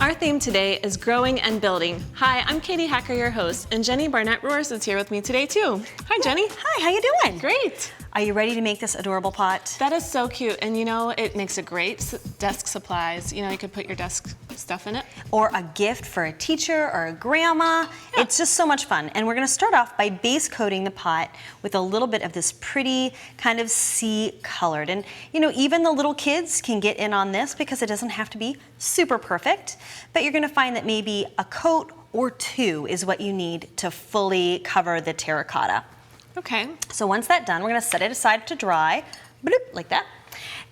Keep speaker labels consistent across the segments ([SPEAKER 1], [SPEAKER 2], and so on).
[SPEAKER 1] Our theme today is growing and building. Hi, I'm Katie Hacker, your host, and Jenny Barnett Rohrs is here with me today too. Hi, Jenny.
[SPEAKER 2] Hi, how you doing?
[SPEAKER 1] Great.
[SPEAKER 2] Are you ready to make this adorable pot?
[SPEAKER 1] That is so cute, and you know, it makes a great desk supplies. You know, you could put your desk stuff in it.
[SPEAKER 2] Or a gift for a teacher or a grandma. Yeah. It's just so much fun. And we're gonna start off by base coating the pot with a little bit of this pretty kind of sea colored. And you know, even the little kids can get in on this because it doesn't have to be super perfect, but you're gonna find that maybe a coat or two is what you need to fully cover the terracotta.
[SPEAKER 1] Okay.
[SPEAKER 2] So once that's done, we're gonna set it aside to dry, bloop, like that.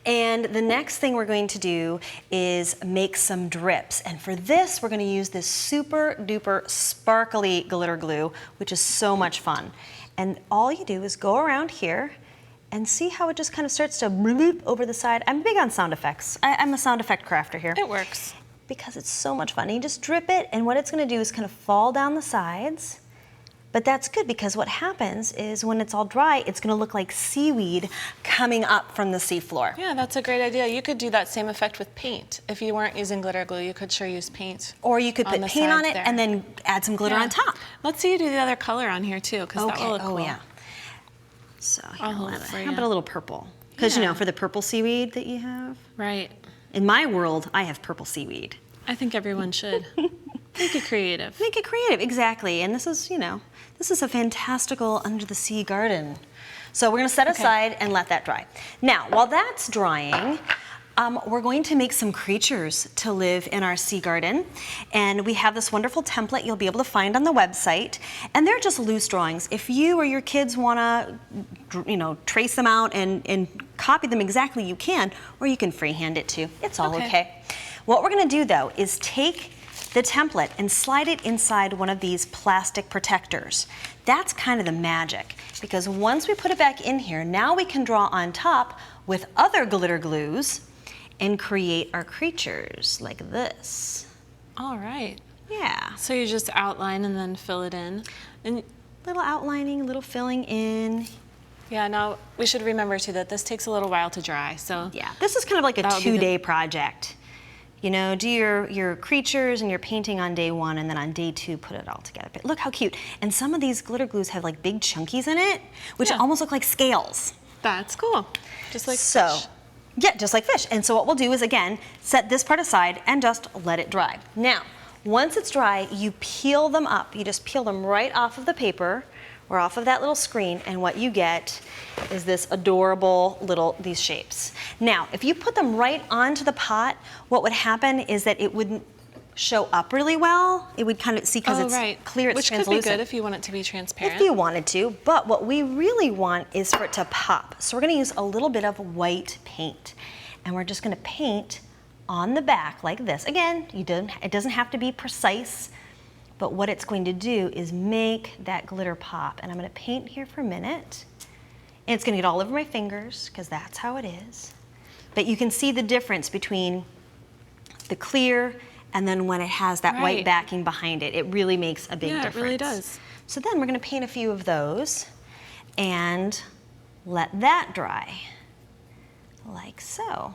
[SPEAKER 2] And the next thing we're going to do is make some drips. And for this, we're gonna use this super duper sparkly glitter glue, which is so much fun. And all you do is go around here and see how it just kind of starts to bloop over the side. I'm big on sound effects. I'm a sound effect crafter here.
[SPEAKER 1] It works.
[SPEAKER 2] Because it's so much fun. And you just drip it, and what it's gonna do is kind of fall down the sides. But that's good because what happens is when it's all dry, it's gonna look like seaweed coming up from the seafloor.
[SPEAKER 1] Yeah, that's a great idea. You could do that same effect with paint. If you weren't using glitter glue, you could sure use paint.
[SPEAKER 2] Or you could put paint on it and then add some glitter on top.
[SPEAKER 1] Let's see you do the other color on here too, because that will look cool.
[SPEAKER 2] Oh yeah. So here,
[SPEAKER 1] I'll hold it for you.
[SPEAKER 2] how about a little purple? Because you know, for the purple seaweed that you have.
[SPEAKER 1] Right.
[SPEAKER 2] In my world, I have purple seaweed.
[SPEAKER 1] I think everyone should. Make it creative.
[SPEAKER 2] Make it creative, exactly. And this is, you know, this is a fantastical under the sea garden. So we're gonna set aside and let that dry. Now, while that's drying, we're going to make some creatures to live in our sea garden. And we have this wonderful template you'll be able to find on the website. And they're just loose drawings. If you or your kids wanna, you know, trace them out and copy them exactly, you can, or you can freehand it too. It's all okay. What we're gonna do though is take the template and slide it inside one of these plastic protectors. That's kind of the magic, because once we put it back in here, now we can draw on top with other glitter glues and create our creatures like this.
[SPEAKER 1] All right.
[SPEAKER 2] Yeah.
[SPEAKER 1] So you just outline and then fill it in. And
[SPEAKER 2] little outlining, little filling in.
[SPEAKER 1] Yeah, now we should remember too that this takes a little while to dry, so.
[SPEAKER 2] Yeah, this is kind of like a 2-day project. You know, do your creatures and your painting on day 1, and then on day 2, put it all together. But look how cute. And some of these glitter glues have like big chunkies in it, which almost look like scales.
[SPEAKER 1] That's cool. Just like fish.
[SPEAKER 2] Yeah, just like fish. And so what we'll do is, again, set this part aside and just let it dry. Now, once it's dry, you peel them up. You just peel them right off of the paper or off of that little screen, and what you get is this adorable these shapes. Now, if you put them right onto the pot, what would happen is that it wouldn't show up really well. It would kind of see, because it's clear, it's translucent.
[SPEAKER 1] Which could be good if you want it to be transparent.
[SPEAKER 2] If you wanted to, but what we really want is for it to pop. So we're gonna use a little bit of white paint, and we're just gonna paint on the back like this. Again, it doesn't have to be precise, but what it's going to do is make that glitter pop. And I'm gonna paint here for a minute. And it's gonna get all over my fingers, because that's how it is. But you can see the difference between the clear and then when it has that white backing behind it. It really makes a big difference.
[SPEAKER 1] Yeah, it really does.
[SPEAKER 2] So then we're gonna paint a few of those and let that dry, like so.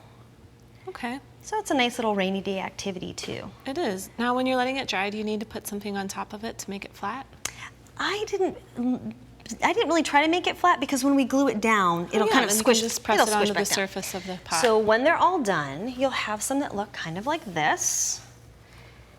[SPEAKER 1] Okay.
[SPEAKER 2] So it's a nice little rainy day activity too.
[SPEAKER 1] It is. Now when you're letting it dry, do you need to put something on top of it to make it flat?
[SPEAKER 2] I didn't really try to make it flat, because when we glue it down, it'll kind of squish.
[SPEAKER 1] Just press it onto the surface of the pot.
[SPEAKER 2] So when they're all done, you'll have some that look kind of like this.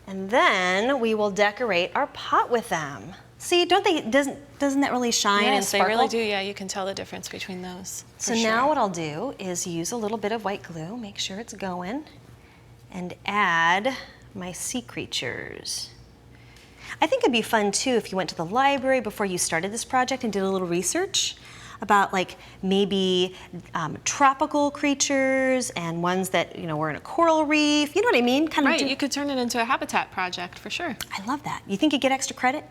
[SPEAKER 2] And then we will decorate our pot with them. See, doesn't that really shine and sparkle?
[SPEAKER 1] Yes, they really do. Yeah, you can tell the difference between those.
[SPEAKER 2] So now what I'll do is use a little bit of white glue, make sure it's going, and add my sea creatures. I think it'd be fun too if you went to the library before you started this project and did a little research about like maybe tropical creatures and ones that, you know, were in a coral reef. You know what I mean?
[SPEAKER 1] You could turn it into a habitat project for sure.
[SPEAKER 2] I love that. You think you'd get extra credit?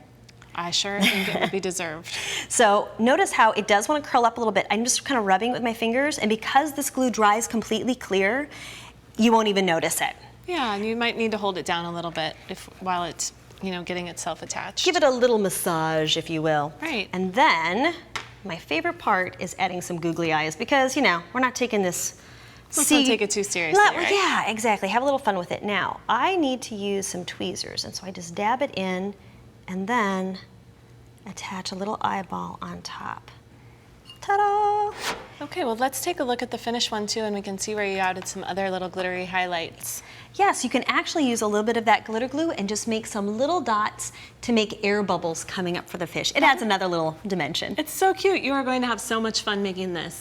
[SPEAKER 1] I sure think it would be deserved.
[SPEAKER 2] So notice how it does want to curl up a little bit. I'm just kind of rubbing it with my fingers, and because this glue dries completely clear, you won't even notice it.
[SPEAKER 1] Yeah, and you might need to hold it down a little bit while it's, you know, getting itself attached.
[SPEAKER 2] Give it a little massage, if you will.
[SPEAKER 1] Right.
[SPEAKER 2] And then my favorite part is adding some googly eyes, because, you know, we're not taking this
[SPEAKER 1] Let's not take it too seriously, right?
[SPEAKER 2] Yeah, exactly. Have a little fun with it. Now, I need to use some tweezers, and so I just dab it in and then attach a little eyeball on top. Ta-da!
[SPEAKER 1] Okay, well, let's take a look at the finished one too, and we can see where you added some other little glittery highlights.
[SPEAKER 2] Yes, you can actually use a little bit of that glitter glue and just make some little dots to make air bubbles coming up for the fish. It adds another little dimension.
[SPEAKER 1] It's so cute. You are going to have so much fun making this.